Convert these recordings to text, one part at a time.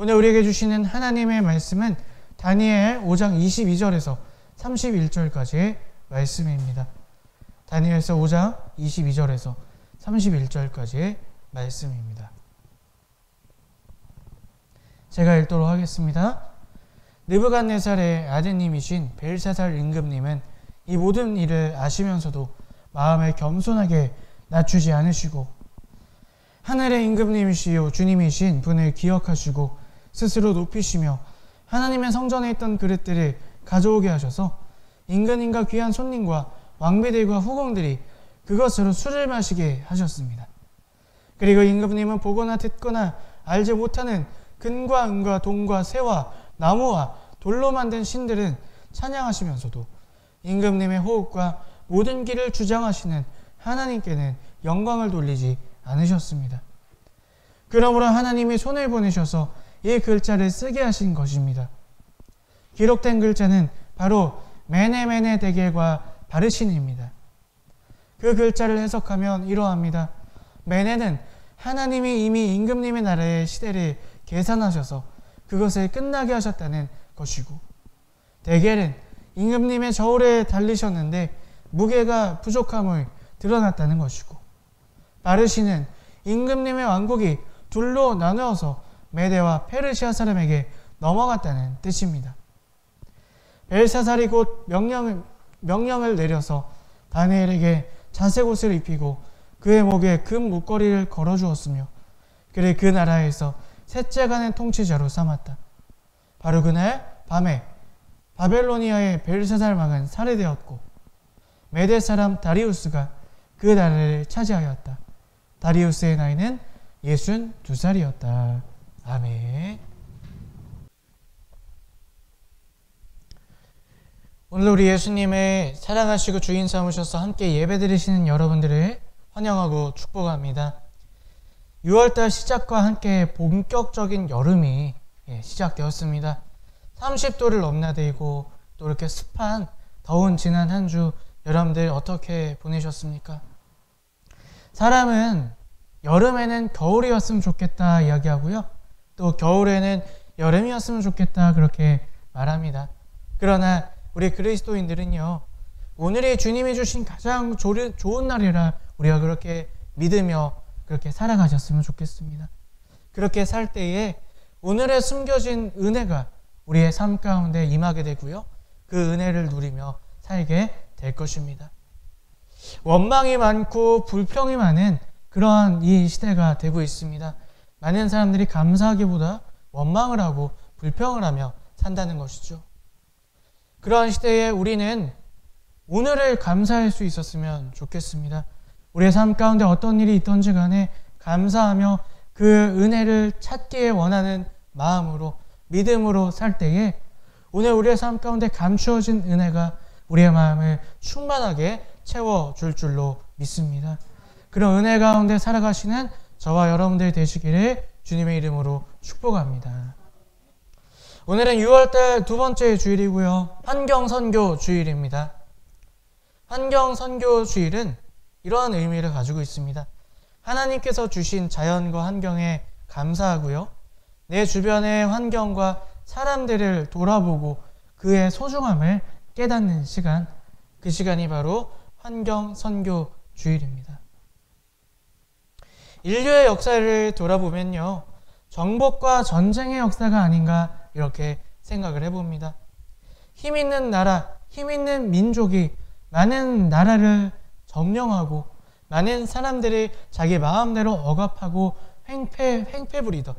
오늘 우리에게 주시는 하나님의 말씀은 다니엘 5장 22절에서 31절까지의 말씀입니다. 다니엘서 5장 22절에서 31절까지의 말씀입니다. 제가 읽도록 하겠습니다. 느부갓네살의 아드님이신 벨사살 임금님은 이 모든 일을 아시면서도 마음을 겸손하게 낮추지 않으시고 하늘의 임금님이시요 주님이신 분을 기억하시고 스스로 높이시며 하나님의 성전에 있던 그릇들을 가져오게 하셔서 임금님과 귀한 손님과 왕비들과 후궁들이 그것으로 술을 마시게 하셨습니다. 그리고 임금님은 보거나 듣거나 알지 못하는 금과 은과 동과 새와 나무와 돌로 만든 신들은 찬양하시면서도 임금님의 호흡과 모든 길을 주장하시는 하나님께는 영광을 돌리지 않으셨습니다. 그러므로 하나님이 손을 보내셔서 이 글자를 쓰게 하신 것입니다. 기록된 글자는 바로 메네메네 데겔과 바르신입니다. 그 글자를 해석하면 이러합니다. 메네는 하나님이 이미 임금님의 나라의 시대를 계산하셔서 그것을 끝나게 하셨다는 것이고, 데겔은 임금님의 저울에 달리셨는데 무게가 부족함을 드러났다는 것이고, 바르신은 임금님의 왕국이 둘로 나누어서 메대와 페르시아 사람에게 넘어갔다는 뜻입니다. 벨사살이 곧 명령을 내려서 다니엘에게 자색 옷을 입히고 그의 목에 금 목걸이를 걸어주었으며 그를 그 나라에서 셋째가는 통치자로 삼았다. 바로 그날 밤에 바벨로니아의 벨사살 왕은 살해되었고 메대 사람 다리우스가 그 나라를 차지하였다. 다리우스의 나이는 62살이었다. 아멘. 오늘 우리 예수님의 사랑하시고 주인 삼으셔서 함께 예배드리시는 여러분들을 환영하고 축복합니다. 6월달 시작과 함께 본격적인 여름이 시작되었습니다. 30도를 넘나들고 또 이렇게 습한 더운 지난 한 주 여러분들 어떻게 보내셨습니까? 사람은 여름에는 겨울이었으면 좋겠다 이야기하고요. 또 겨울에는 여름이었으면 좋겠다 그렇게 말합니다. 그러나 우리 그리스도인들은요, 오늘이 주님이 주신 가장 좋은 날이라 우리가 그렇게 믿으며 그렇게 살아가셨으면 좋겠습니다. 그렇게 살 때에 오늘에 숨겨진 은혜가 우리의 삶 가운데 임하게 되고요. 그 은혜를 누리며 살게 될 것입니다. 원망이 많고 불평이 많은 그러한 이 시대가 되고 있습니다. 많은 사람들이 감사하기보다 원망을 하고 불평을 하며 산다는 것이죠. 그러한 시대에 우리는 오늘을 감사할 수 있었으면 좋겠습니다. 우리의 삶 가운데 어떤 일이 있던지 간에 감사하며 그 은혜를 찾기에 원하는 마음으로 믿음으로 살 때에 오늘 우리의 삶 가운데 감추어진 은혜가 우리의 마음을 충만하게 채워줄 줄로 믿습니다. 그런 은혜 가운데 살아가시는 저와 여러분들 되시기를 주님의 이름으로 축복합니다. 오늘은 6월달 두 번째 주일이고요. 환경선교 주일입니다. 환경선교 주일은 이러한 의미를 가지고 있습니다. 하나님께서 주신 자연과 환경에 감사하고요. 내 주변의 환경과 사람들을 돌아보고 그의 소중함을 깨닫는 시간, 그 시간이 바로 환경선교 주일입니다. 인류의 역사를 돌아보면요, 정복과 전쟁의 역사가 아닌가 이렇게 생각을 해봅니다. 힘 있는 나라, 힘 있는 민족이 많은 나라를 점령하고 많은 사람들이 자기 마음대로 억압하고 횡패 부리던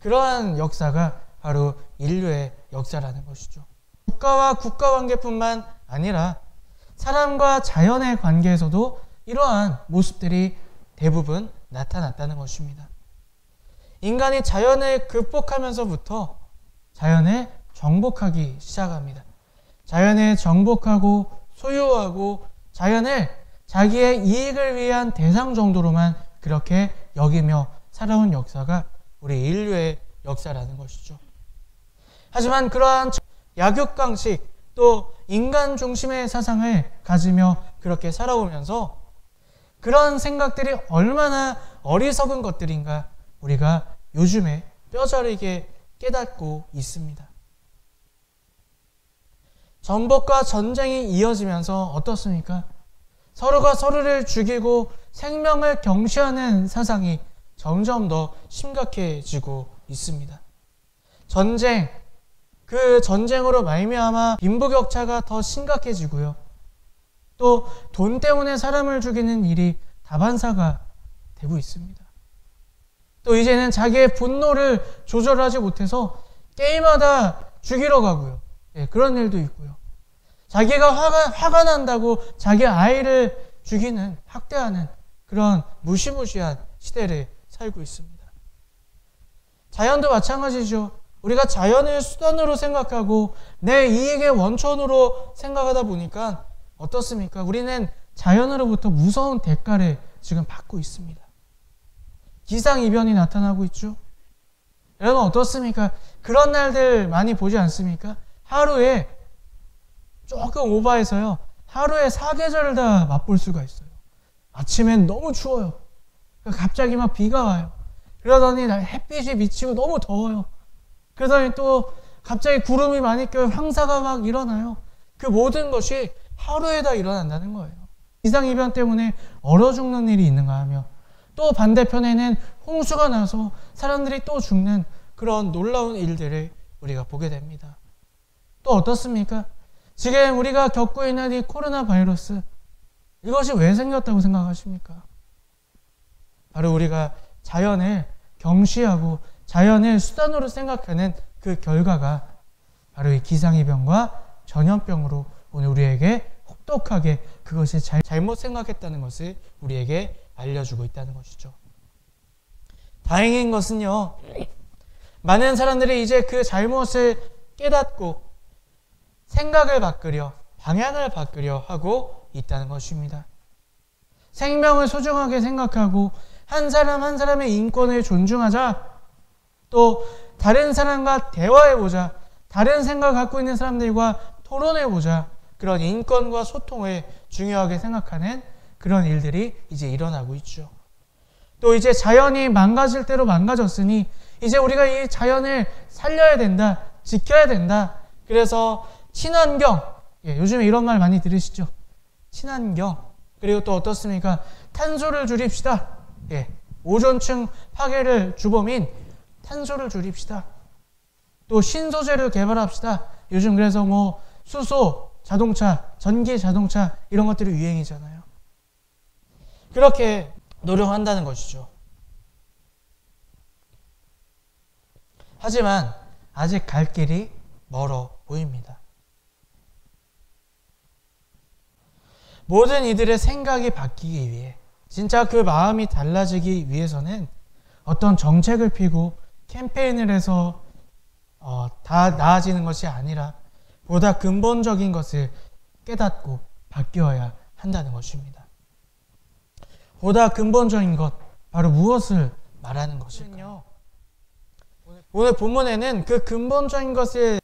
그러한 역사가 바로 인류의 역사라는 것이죠. 국가와 국가 관계뿐만 아니라 사람과 자연의 관계에서도 이러한 모습들이 대부분 나타났다는 것입니다. 인간이 자연을 극복하면서부터 자연을 정복하기 시작합니다. 자연을 정복하고 소유하고 자연을 자기의 이익을 위한 대상 정도로만 그렇게 여기며 살아온 역사가 우리 인류의 역사라는 것이죠. 하지만 그러한 약육강식 또 인간 중심의 사상을 가지며 그렇게 살아오면서 그런 생각들이 얼마나 어리석은 것들인가 우리가 요즘에 뼈저리게 깨닫고 있습니다. 전복과 전쟁이 이어지면서 어떻습니까? 서로가 서로를 죽이고 생명을 경시하는 사상이 점점 더 심각해지고 있습니다. 전쟁, 그 전쟁으로 말미암아 빈부격차가 더 심각해지고요. 또 돈 때문에 사람을 죽이는 일이 다반사가 되고 있습니다. 또 이제는 자기의 분노를 조절하지 못해서 게임하다 죽이러 가고요. 그런 일도 있고요. 자기가 화가 난다고 자기 아이를 죽이는, 학대하는 그런 무시무시한 시대를 살고 있습니다. 자연도 마찬가지죠. 우리가 자연을 수단으로 생각하고 내 이익의 원천으로 생각하다 보니까 어떻습니까? 우리는 자연으로부터 무서운 대가를 지금 받고 있습니다. 기상이변이 나타나고 있죠. 여러분 어떻습니까? 그런 날들 많이 보지 않습니까? 하루에 조금 오버해서요. 하루에 4계절을 다 맛볼 수가 있어요. 아침엔 너무 추워요. 갑자기 막 비가 와요. 그러더니 햇빛이 비치고 너무 더워요. 그러더니 또 갑자기 구름이 많이 껴요. 황사가 막 일어나요. 그 모든 것이 하루에 다 일어난다는 거예요. 기상이변 때문에 얼어 죽는 일이 있는가 하며 또 반대편에는 홍수가 나서 사람들이 또 죽는 그런 놀라운 일들을 우리가 보게 됩니다. 또 어떻습니까? 지금 우리가 겪고 있는 이 코로나 바이러스, 이것이 왜 생겼다고 생각하십니까? 바로 우리가 자연을 경시하고 자연을 수단으로 생각하는 그 결과가 바로 이 기상이변과 전염병으로 오늘 우리에게 혹독하게 그것이 잘못 생각했다는 것을 우리에게 알려주고 있다는 것이죠. 다행인 것은요, 많은 사람들이 이제 그 잘못을 깨닫고 생각을 바꾸려, 방향을 바꾸려 하고 있다는 것입니다. 생명을 소중하게 생각하고 한 사람 한 사람의 인권을 존중하자, 또 다른 사람과 대화해보자, 다른 생각을 갖고 있는 사람들과 토론해보자, 그런 인권과 소통을 중요하게 생각하는 그런 일들이 이제 일어나고 있죠. 또 이제 자연이 망가질 대로 망가졌으니 이제 우리가 이 자연을 살려야 된다, 지켜야 된다. 그래서 친환경, 요즘에 이런 말 많이 들으시죠? 친환경. 그리고 또 어떻습니까? 탄소를 줄입시다. 오존층 파괴를 주범인 탄소를 줄입시다. 또 신소재를 개발합시다. 요즘 그래서 뭐 수소, 자동차, 전기 자동차 이런 것들이 유행이잖아요. 그렇게 노력한다는 것이죠. 하지만 아직 갈 길이 멀어 보입니다. 모든 이들의 생각이 바뀌기 위해, 진짜 그 마음이 달라지기 위해서는 어떤 정책을 피고 캠페인을 해서 다 나아지는 것이 아니라 보다 근본적인 것을 깨닫고 바뀌어야 한다는 것입니다. 보다 근본적인 것, 바로 무엇을 말하는 것일까요? 오늘 본문에는 그 근본적인 것을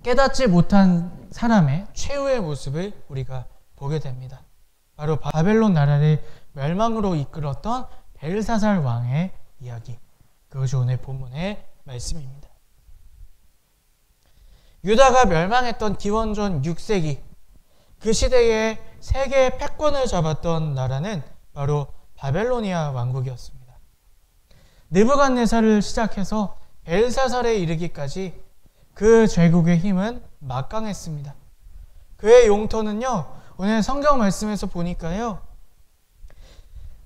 깨닫지 못한 사람의 최후의 모습을 우리가 보게 됩니다. 바로 바벨론 나라를 멸망으로 이끌었던 벨사살 왕의 이야기, 그것이 오늘 본문의 말씀입니다. 유다가 멸망했던 기원전 6세기, 그 시대에 세계의 패권을 잡았던 나라는 바로 바벨로니아 왕국이었습니다. 느부갓네살을 시작해서 벨사살에 이르기까지 그 제국의 힘은 막강했습니다. 그의 용토는요, 오늘 성경 말씀에서 보니까요,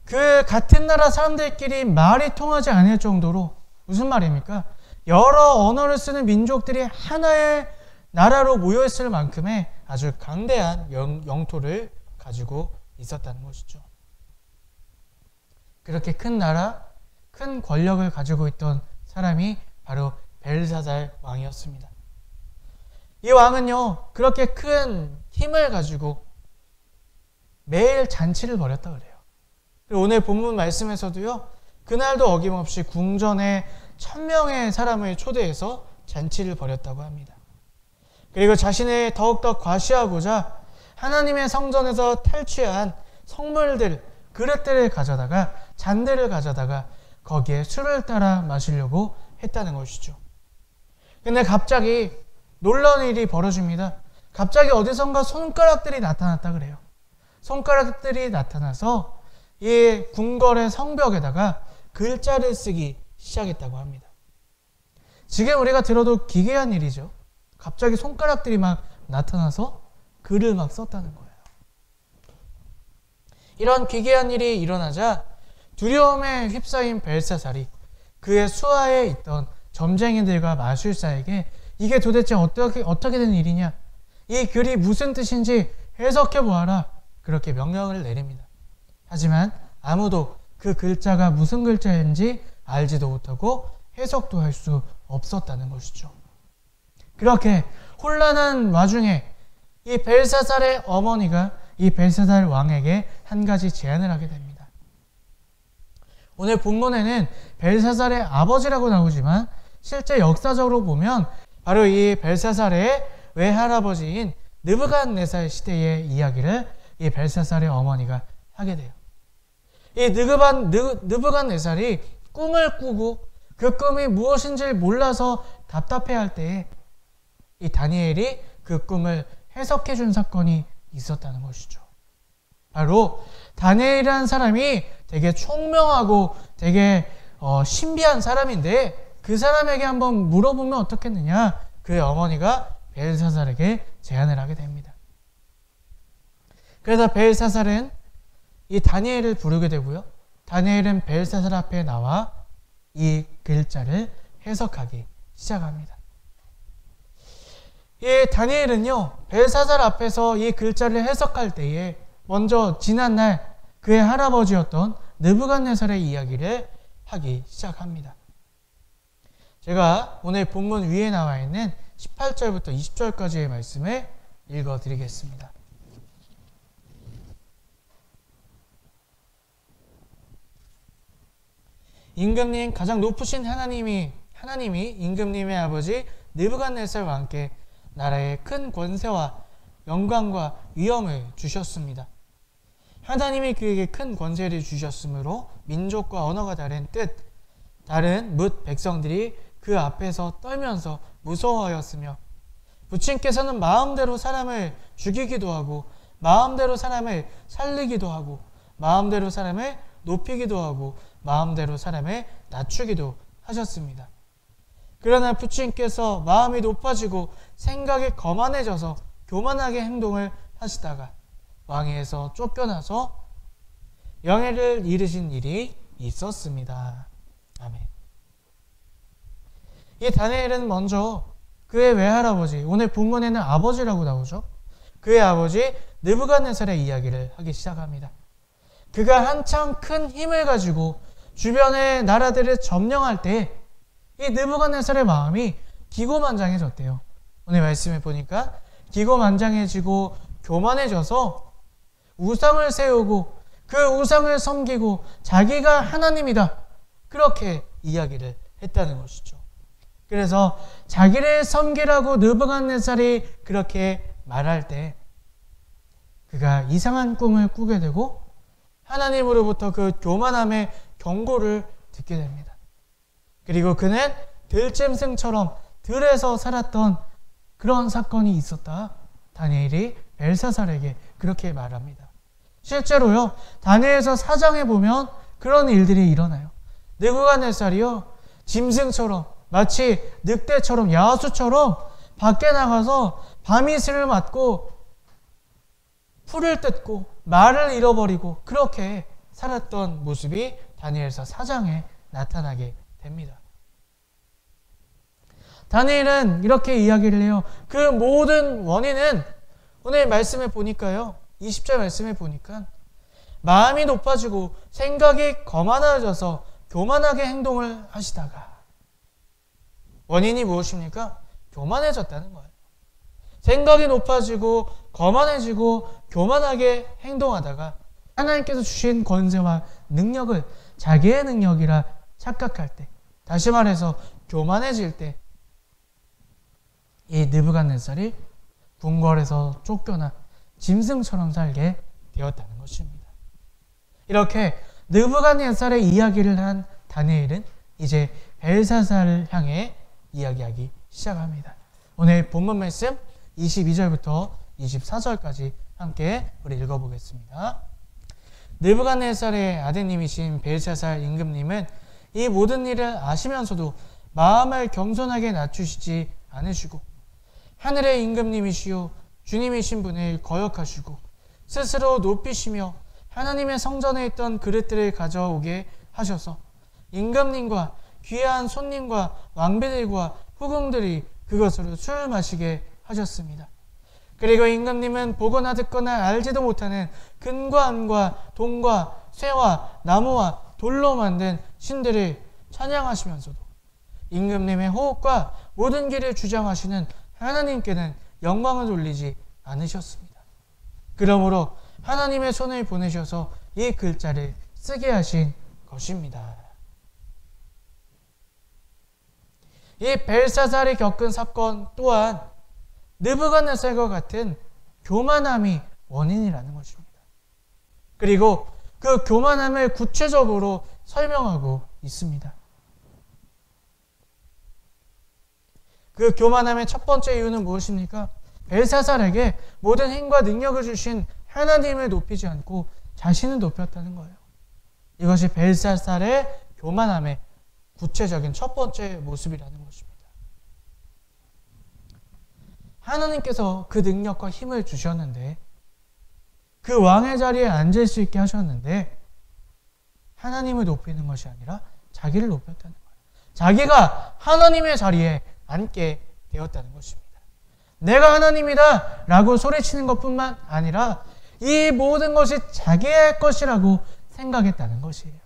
그 같은 나라 사람들끼리 말이 통하지 않을 정도로, 무슨 말입니까? 여러 언어를 쓰는 민족들이 하나의 나라로 모여있을 만큼의 아주 강대한 영토를 가지고 있었다는 것이죠. 그렇게 큰 나라, 큰 권력을 가지고 있던 사람이 바로 벨사살 왕이었습니다. 이 왕은요, 그렇게 큰 힘을 가지고 매일 잔치를 벌였다 그래요. 그리고 오늘 본문 말씀에서도요, 그날도 어김없이 궁전에 1000명의 사람을 초대해서 잔치를 벌였다고 합니다. 그리고 자신을 더욱더 과시하고자 하나님의 성전에서 탈취한 성물들, 그릇들을 가져다가, 잔들을 가져다가 거기에 술을 따라 마시려고 했다는 것이죠. 근데 갑자기 놀라운 일이 벌어집니다. 갑자기 어디선가 손가락들이 나타났다 그래요. 손가락들이 나타나서 이 궁궐의 성벽에다가 글자를 쓰기 시작했다고 합니다. 지금 우리가 들어도 기괴한 일이죠. 갑자기 손가락들이 막 나타나서 글을 막 썼다는 거예요. 이런 기괴한 일이 일어나자 두려움에 휩싸인 벨사살이 그의 수하에 있던 점쟁이들과 마술사에게 이게 도대체 어떻게 된 일이냐, 이 글이 무슨 뜻인지 해석해 보아라, 그렇게 명령을 내립니다. 하지만 아무도 그 글자가 무슨 글자인지 알지도 못하고 해석도 할 수 없었다는 것이죠. 그렇게 혼란한 와중에 이 벨사살의 어머니가 이 벨사살 왕에게 한 가지 제안을 하게 됩니다. 오늘 본문에는 벨사살의 아버지라고 나오지만 실제 역사적으로 보면 바로 이 벨사살의 외할아버지인 느부갓네살 시대의 이야기를 이 벨사살의 어머니가 하게 돼요. 이 느부갓네살이 꿈을 꾸고 그 꿈이 무엇인지 몰라서 답답해할 때에 이 다니엘이 그 꿈을 해석해 준 사건이 있었다는 것이죠. 바로 다니엘이라는 사람이 되게 총명하고 되게 신비한 사람인데 그 사람에게 한번 물어보면 어떻겠느냐, 그의 어머니가 벨사살에게 제안을 하게 됩니다. 그래서 벨사살은 이 다니엘을 부르게 되고요. 다니엘은 벨사살 앞에 나와 이 글자를 해석하기 시작합니다. 이 다니엘은요, 벨사살 앞에서 이 글자를 해석할 때에 먼저 지난날 그의 할아버지였던 느부갓네살의 이야기를 하기 시작합니다. 제가 오늘 본문 위에 나와 있는 18절부터 20절까지의 말씀을 읽어드리겠습니다. 임금님, 가장 높으신 하나님이 임금님의 아버지 느부갓네살 왕께 나라에 큰 권세와 영광과 위엄을 주셨습니다. 하나님이 그에게 큰 권세를 주셨으므로 민족과 언어가 다른 뭇 백성들이 그 앞에서 떨면서 무서워하였으며 부친께서는 마음대로 사람을 죽이기도 하고 마음대로 사람을 살리기도 하고 마음대로 사람을 높이기도 하고 마음대로 사람을 낮추기도 하셨습니다. 그러나 부친께서 마음이 높아지고 생각이 거만해져서 교만하게 행동을 하시다가 왕위에서 쫓겨나서 영예를 잃으신 일이 있었습니다. 아멘. 이 다니엘은 먼저 그의 외할아버지, 오늘 본문에는 아버지라고 나오죠. 그의 아버지 느부갓네살의 이야기를 하기 시작합니다. 그가 한창 큰 힘을 가지고 주변의 나라들을 점령할 때 이 느부갓네살의 마음이 기고만장해졌대요. 오늘 말씀을 보니까 기고만장해지고 교만해져서 우상을 세우고 그 우상을 섬기고 자기가 하나님이다, 그렇게 이야기를 했다는 것이죠. 그래서 자기를 섬기라고 느부갓네살이 그렇게 말할 때 그가 이상한 꿈을 꾸게 되고 하나님으로부터 그 교만함의 경고를 듣게 됩니다. 그리고 그는 들짐승처럼 들에서 살았던 그런 사건이 있었다, 다니엘이 벨사살에게 그렇게 말합니다. 실제로요, 다니엘서 4장에 보면 그런 일들이 일어나요. 느부갓네살이요, 짐승처럼 마치 늑대처럼 야수처럼 밖에 나가서 밤이슬을 맞고 풀을 뜯고 말을 잃어버리고 그렇게 살았던 모습이 다니엘서 4장에 나타나게 됩니다. 다니엘은 이렇게 이야기를 해요. 그 모든 원인은 오늘 말씀에 보니까요, 20절 말씀에 보니까 마음이 높아지고 생각이 거만해져서 교만하게 행동을 하시다가, 원인이 무엇입니까? 교만해졌다는 거예요. 생각이 높아지고 거만해지고 교만하게 행동하다가 하나님께서 주신 권세와 능력을 자기의 능력이라 착각할 때, 다시 말해서 교만해질 때 이 느부갓네살이 궁궐에서 쫓겨나 짐승처럼 살게 되었다는 것입니다. 이렇게 느부갓네살의 이야기를 한 다니엘은 이제 벨사살을 향해 이야기하기 시작합니다. 오늘 본문 말씀 22절부터 24절까지 함께 우리 읽어보겠습니다. 느부갓네살의 아드님이신 벨사살 임금님은 이 모든 일을 아시면서도 마음을 겸손하게 낮추시지 않으시고 하늘의 임금님이시요 주님이신 분을 거역하시고 스스로 높이시며 하나님의 성전에 있던 그릇들을 가져오게 하셔서 임금님과 귀한 손님과 왕비들과 후궁들이 그것으로 술 마시게 하셨습니다. 그리고 임금님은 보거나 듣거나 알지도 못하는 금과 은과 동과 쇠와 나무와 돌로 만든 신들을 찬양하시면서도 임금님의 호흡과 모든 길을 주장하시는 하나님께는 영광을 돌리지 않으셨습니다. 그러므로 하나님의 손을 보내셔서 이 글자를 쓰게 하신 것입니다. 이 벨사살이 겪은 사건 또한 느부갓네살과 같은 교만함이 원인이라는 것입니다. 그리고 그 교만함을 구체적으로 설명하고 있습니다. 그 교만함의 첫 번째 이유는 무엇입니까? 벨사살에게 모든 힘과 능력을 주신 하나님을 높이지 않고 자신을 높였다는 거예요. 이것이 벨사살의 교만함의 구체적인 첫 번째 모습이라는 것입니다. 하나님께서 그 능력과 힘을 주셨는데 그 왕의 자리에 앉을 수 있게 하셨는데 하나님을 높이는 것이 아니라 자기를 높였다는 거예요. 자기가 하나님의 자리에 앉게 되었다는 것입니다. 내가 하나님이다 라고 소리치는 것뿐만 아니라 이 모든 것이 자기의 것이라고 생각했다는 것이에요.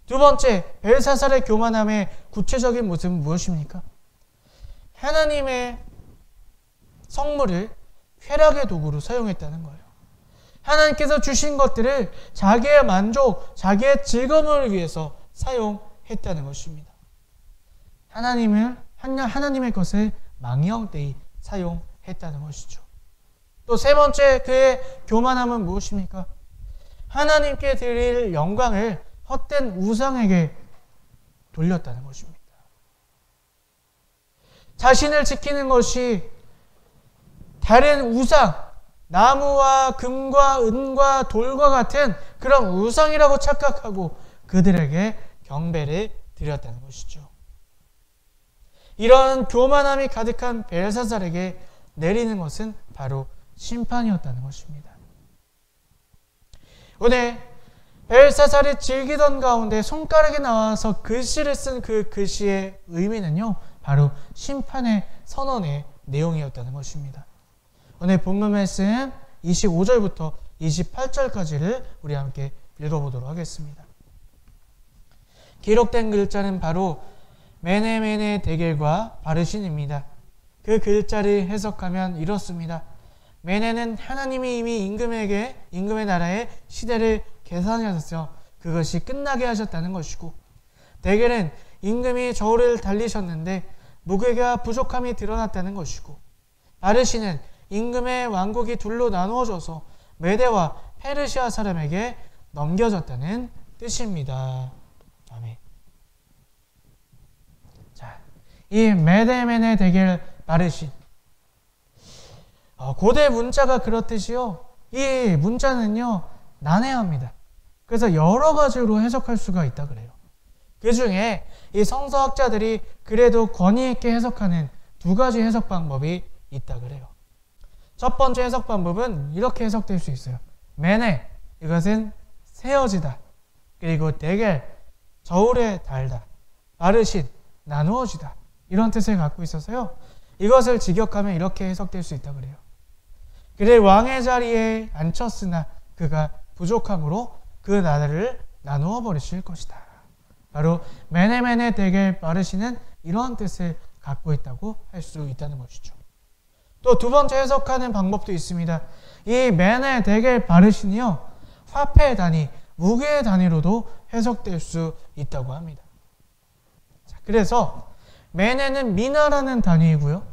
두 번째, 벨사살의 교만함의 구체적인 모습은 무엇입니까? 하나님의 성물을 쾌락의 도구로 사용했다는 거예요. 하나님께서 주신 것들을 자기의 만족, 자기의 즐거움을 위해서 사용했다는 것입니다. 하나님의 것을 망령되이 사용했다는 것이죠. 또 세 번째 그의 교만함은 무엇입니까? 하나님께 드릴 영광을 헛된 우상에게 돌렸다는 것입니다. 자신을 지키는 것이 다른 우상, 나무와 금과 은과 돌과 같은 그런 우상이라고 착각하고 그들에게 경배를 드렸다는 것이죠. 이런 교만함이 가득한 벨사살에게 내리는 것은 바로 심판이었다는 것입니다. 오늘 벨사살이 즐기던 가운데 손가락에 나와서 글씨를 쓴 그 글씨의 의미는요, 바로 심판의 선언의 내용이었다는 것입니다. 오늘 본문 말씀 25절부터 28절까지를 우리 함께 읽어보도록 하겠습니다. 기록된 글자는 바로 메네메네 데겔과 바르신입니다. 그 글자를 해석하면 이렇습니다. 메네는 하나님이 이미 임금의 나라의 시대를 계산하셔서 그것이 끝나게 하셨다는 것이고, 데겔은 임금이 저울을 달리셨는데 무게가 부족함이 드러났다는 것이고, 바르신은 임금의 왕국이 둘로 나누어져서 메대와 페르시아 사람에게 넘겨졌다는 뜻입니다. 아멘. 자, 이 메데메네 데겔 바르신, 고대 문자가 그렇듯이요, 이 문자는요 난해합니다. 그래서 여러 가지로 해석할 수가 있다 그래요. 그 중에 이 성서학자들이 그래도 권위 있게 해석하는 두 가지 해석 방법이 있다 그래요. 첫 번째 해석 방법은 이렇게 해석될 수 있어요. 메네, 이것은 세어지다. 그리고 데겔, 저울에 달다. 바르신, 나누어지다. 이런 뜻을 갖고 있어서요, 이것을 직역하면 이렇게 해석될 수 있다 그래요. 그를 왕의 자리에 앉혔으나 그가 부족함으로 그 나라를 나누어 버리실 것이다. 바로 메네메네 데겔 바르신은 이러한 뜻을 갖고 있다고 할 수 있다는 것이죠. 또 두 번째 해석하는 방법도 있습니다. 이 메네 데겔 바르신이요, 화폐 단위, 무게의 단위로도 해석될 수 있다고 합니다. 자, 그래서 메네는 미나라는 단위이고요,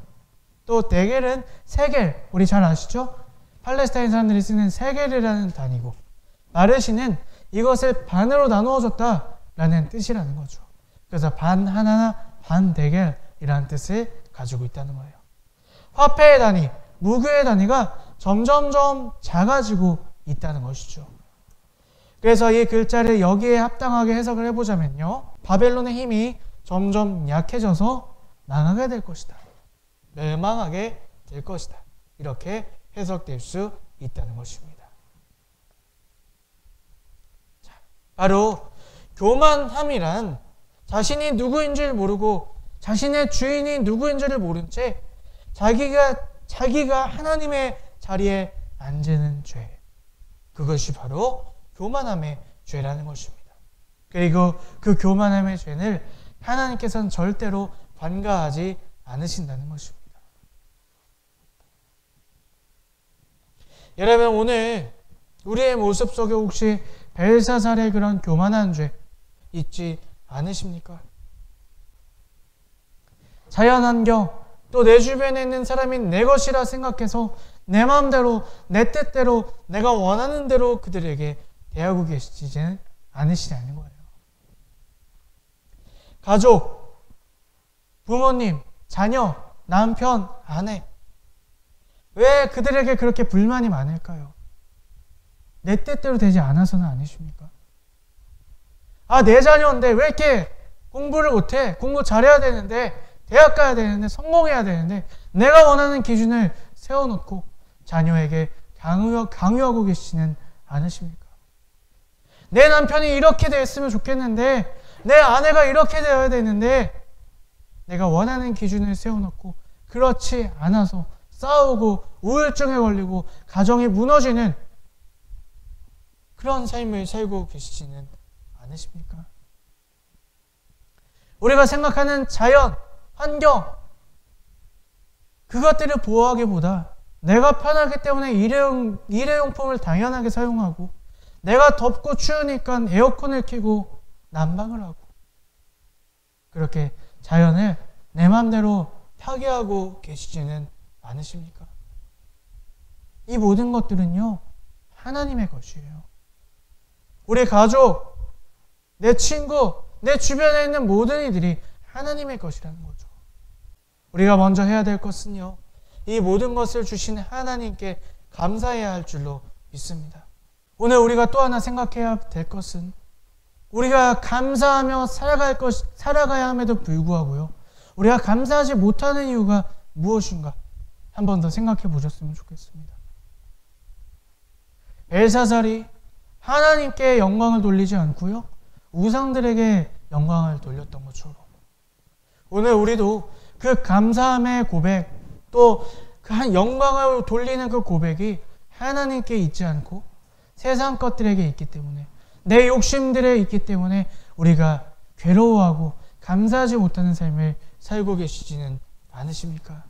또 데겔은 세겔, 우리 잘 아시죠? 팔레스타인 사람들이 쓰는 세겔이라는 단위고, 바르신은 이것을 반으로 나누어줬다 라는 뜻이라는 거죠. 그래서 반 하나, 반 데겔, 이라는 뜻을 가지고 있다는 거예요. 화폐의 단위, 무교의 단위가 점점점 작아지고 있다는 것이죠. 그래서 이 글자를 여기에 합당하게 해석을 해보자면요. 바벨론의 힘이 점점 약해져서 망하게 될 것이다. 멸망하게 될 것이다. 이렇게 해석될 수 있다는 것입니다. 자, 바로 교만함이란 자신이 누구인지를 모르고 자신의 주인이 누구인지를 모른 채 자기가 하나님의 자리에 앉는 죄. 그것이 바로 교만함의 죄라는 것입니다. 그리고 그 교만함의 죄를 하나님께서는 절대로 관가하지 않으신다는 것입니다. 여러분, 오늘 우리의 모습 속에 혹시 벨사살의 그런 교만한 죄 있지 않으십니까? 자연환경, 또 내 주변에 있는 사람이 내 것이라 생각해서 내 마음대로, 내 뜻대로, 내가 원하는 대로 그들에게 대하고 계시지는 않으시냐는 거예요. 가족, 부모님, 자녀, 남편, 아내, 왜 그들에게 그렇게 불만이 많을까요? 내 뜻대로 되지 않아서는 아니십니까? 내 자녀인데 왜 이렇게 공부를 못해? 공부 잘해야 되는데, 대학 가야 되는데, 성공해야 되는데, 내가 원하는 기준을 세워놓고 자녀에게 강요하고 계시지는 않으십니까? 내 남편이 이렇게 됐으면 좋겠는데, 내 아내가 이렇게 되어야 되는데, 내가 원하는 기준을 세워놓고 그렇지 않아서 싸우고 우울증에 걸리고 가정이 무너지는 그런 삶을 살고 계시지는 않으십니까? 우리가 생각하는 자연, 환경, 그것들을 보호하기보다 내가 편하기 때문에 일회용품을 당연하게 사용하고, 내가 덥고 추우니까 에어컨을 켜고 난방을 하고, 그렇게 자연을 내 마음대로 파괴하고 계시지는 않으십니까? 이 모든 것들은요, 하나님의 것이에요. 우리 가족, 내 친구, 내 주변에 있는 모든 이들이 하나님의 것이라는 거죠. 우리가 먼저 해야 될 것은요, 이 모든 것을 주신 하나님께 감사해야 할 줄로 믿습니다. 오늘 우리가 또 하나 생각해야 될 것은, 우리가 감사하며 살아가야 함에도 불구하고요, 우리가 감사하지 못하는 이유가 무엇인가 한 번 더 생각해 보셨으면 좋겠습니다. 벨사살이 하나님께 영광을 돌리지 않고요, 우상들에게 영광을 돌렸던 것처럼, 오늘 우리도 그 감사함의 고백, 또 그 한 영광을 돌리는 그 고백이 하나님께 있지 않고 세상 것들에게 있기 때문에, 내 욕심들에 있기 때문에 우리가 괴로워하고 감사하지 못하는 삶을 살고 계시지는 않으십니까?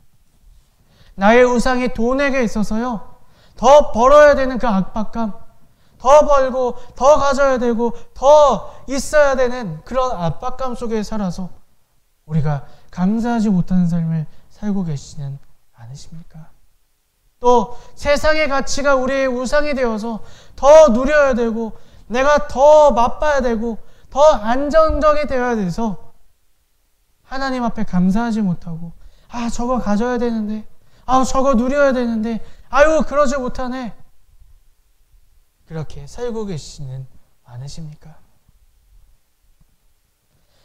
나의 우상이 돈에게 있어서요, 더 벌어야 되는 그 압박감, 더 벌고 더 가져야 되고 더 있어야 되는 그런 압박감 속에 살아서 우리가 감사하지 못하는 삶을 살고 계시지는 않으십니까? 또 세상의 가치가 우리의 우상이 되어서 더 누려야 되고, 내가 더 맛봐야 되고, 더 안정적이 되어야 돼서 하나님 앞에 감사하지 못하고, 저거 가져야 되는데, 저거 누려야 되는데, 그러지 못하네, 그렇게 살고 계시지는 않으십니까?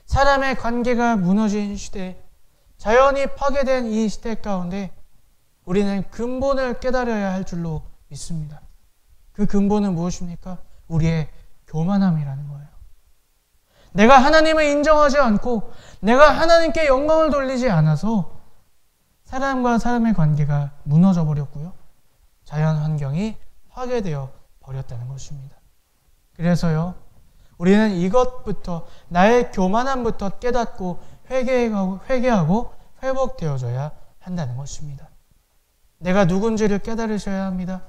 사람의 관계가 무너진 시대, 자연이 파괴된 이 시대 가운데 우리는 근본을 깨달아야 할 줄로 믿습니다. 그 근본은 무엇입니까? 우리의 교만함이라는 거예요. 내가 하나님을 인정하지 않고 내가 하나님께 영광을 돌리지 않아서 사람과 사람의 관계가 무너져 버렸고요, 자연 환경이 파괴되어 버렸다는 것입니다. 그래서요, 우리는 이것부터, 나의 교만함부터 깨닫고 회개하고 회복되어져야 한다는 것입니다. 내가 누군지를 깨달으셔야 합니다.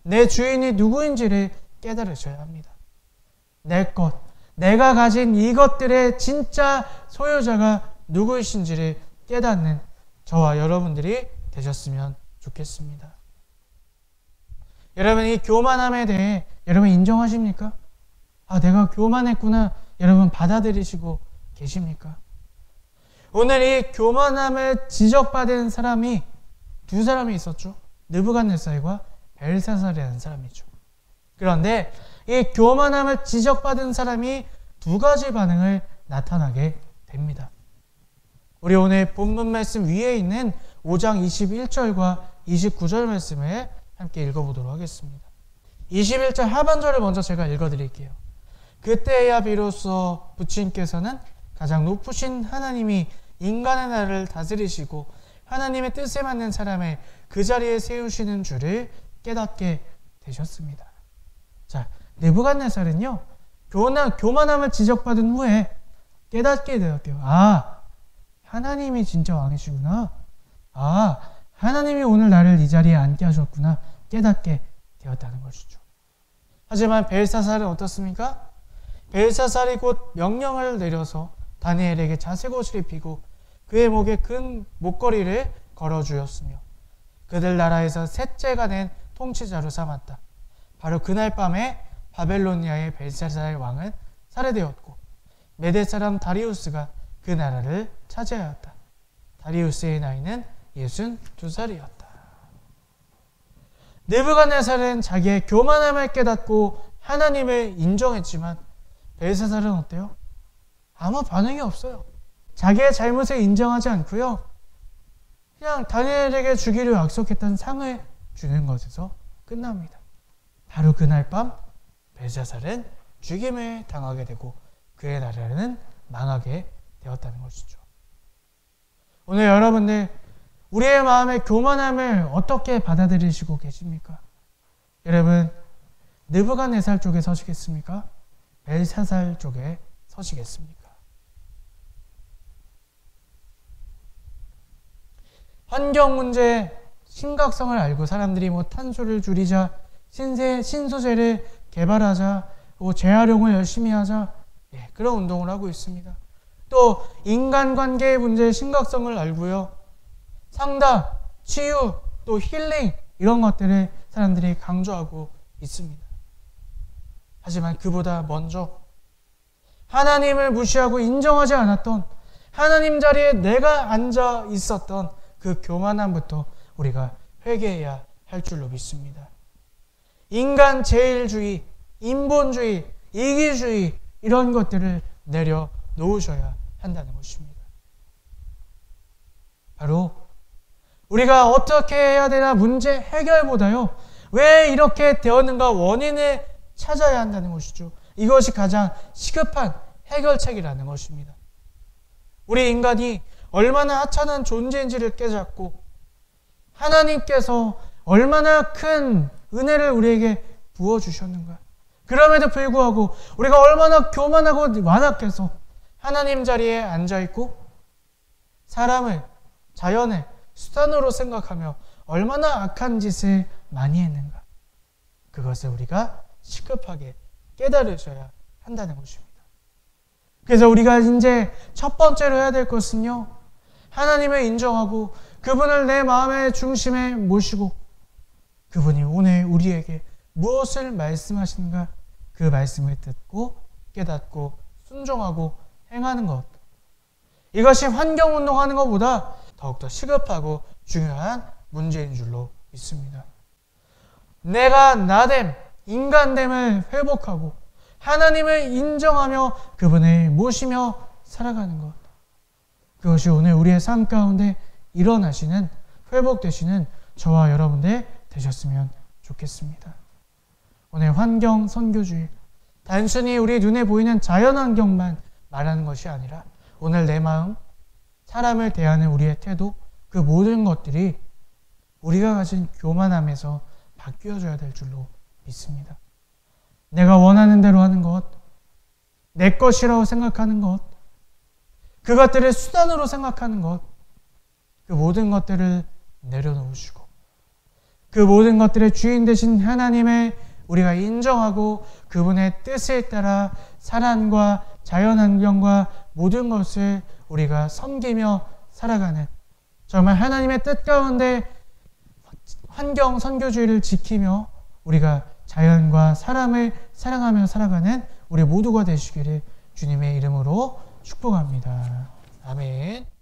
내 주인이 누구인지를 깨달으셔야 합니다. 내 것, 내가 가진 이것들의 진짜 소유자가 누구이신지를 깨닫는 저와 여러분들이 되셨으면 좋겠습니다. 여러분, 이 교만함에 대해 여러분 인정하십니까? 내가 교만했구나, 여러분 받아들이시고 계십니까? 오늘 이 교만함을 지적받은 사람이 두 사람이 있었죠. 느부갓네살과 벨사살이라는 사람이죠. 그런데 이 교만함을 지적받은 사람이 두 가지 반응을 나타나게 됩니다. 우리 오늘 본문 말씀 위에 있는 5장 21절과 29절 말씀을 함께 읽어보도록 하겠습니다. 21절 하반절을 먼저 제가 읽어드릴게요. 그때야 비로소 부친께서는 가장 높으신 하나님이 인간의 나라를 다스리시고 하나님의 뜻에 맞는 사람을 그 자리에 세우시는 줄을 깨닫게 되셨습니다. 자, 느부갓네살은요, 교만함을 지적받은 후에 깨닫게 되었대요. 아, 하나님이 진짜 왕이시구나. 아, 하나님이 오늘 나를 이 자리에 앉게 하셨구나. 깨닫게 되었다는 것이죠. 하지만 벨사살은 어떻습니까? 벨사살이 곧 명령을 내려서 다니엘에게 자색 옷을 입히고 그의 목에 큰 목걸이를 걸어주었으며 그들 나라에서 셋째가 된 통치자로 삼았다. 바로 그날 밤에 바벨로니아의 벨사살 왕은 살해되었고 메대 사람 다리우스가 그 나라를 차지하였다. 다리우스의 나이는 62살이었다. 느부갓네살은 자기의 교만함을 깨닫고 하나님을 인정했지만 벨사살은 어때요? 아무 반응이 없어요. 자기의 잘못을 인정하지 않고요. 그냥 다니엘에게 주기로 약속했던 상을 주는 것에서 끝납니다. 바로 그날 밤 벨사살은 죽임을 당하게 되고 그의 나라는 망하게 되었다는 것이죠. 오늘 여러분들 우리의 마음의 교만함을 어떻게 받아들이시고 계십니까? 여러분 느부갓네살 쪽에 서시겠습니까? 벨사살 쪽에 서시겠습니까? 환경 문제의 심각성을 알고 사람들이 탄소를 줄이자, 신소재를 개발하자, 재활용을 열심히 하자, 그런 운동을 하고 있습니다. 또 인간관계의 문제의 심각성을 알고요. 상담, 치유, 또 힐링 이런 것들을 사람들이 강조하고 있습니다. 하지만 그보다 먼저 하나님을 무시하고 인정하지 않았던 하나님 자리에 내가 앉아 있었던 그 교만함부터 우리가 회개해야 할 줄로 믿습니다. 인간 제일주의, 인본주의, 이기주의 이런 것들을 내려놓으셔야 한다는 것입니다. 바로 우리가 어떻게 해야 되나 문제 해결보다요. 왜 이렇게 되었는가 원인을 찾아야 한다는 것이죠. 이것이 가장 시급한 해결책이라는 것입니다. 우리 인간이 얼마나 하찮은 존재인지를 깨닫고 하나님께서 얼마나 큰 은혜를 우리에게 부어주셨는가. 그럼에도 불구하고 우리가 얼마나 교만하고 완악해서 하나님 자리에 앉아있고 사람을, 자연을 수단으로 생각하며 얼마나 악한 짓을 많이 했는가. 그것을 우리가 시급하게 깨달으셔야 한다는 것입니다. 그래서 우리가 이제 첫 번째로 해야 될 것은요. 하나님을 인정하고 그분을 내 마음의 중심에 모시고 그분이 오늘 우리에게 무엇을 말씀하시는가 그 말씀을 듣고 깨닫고 순종하고 행하는 것. 이것이 환경운동하는 것보다 더욱더 시급하고 중요한 문제인 줄로 믿습니다. 내가 나됨, 인간됨을 회복하고 하나님을 인정하며 그분을 모시며 살아가는 것. 그것이 오늘 우리의 삶 가운데 일어나시는, 회복되시는 저와 여러분들 되셨으면 좋겠습니다. 오늘 환경 선교주의, 단순히 우리 눈에 보이는 자연환경만 말하는 것이 아니라 오늘 내 마음, 사람을 대하는 우리의 태도, 그 모든 것들이 우리가 가진 교만함에서 바뀌어져야 될 줄로 믿습니다. 내가 원하는 대로 하는 것, 내 것이라고 생각하는 것, 그것들을 수단으로 생각하는 것, 그 모든 것들을 내려놓으시고 그 모든 것들의 주인 되신 하나님을 우리가 인정하고 그분의 뜻에 따라 사람과 자연환경과 모든 것을 우리가 섬기며 살아가는 정말 하나님의 뜻 가운데 환경 선교주의를 지키며 우리가 자연과 사람을 사랑하며 살아가는 우리 모두가 되시기를 주님의 이름으로 축복합니다. 아멘.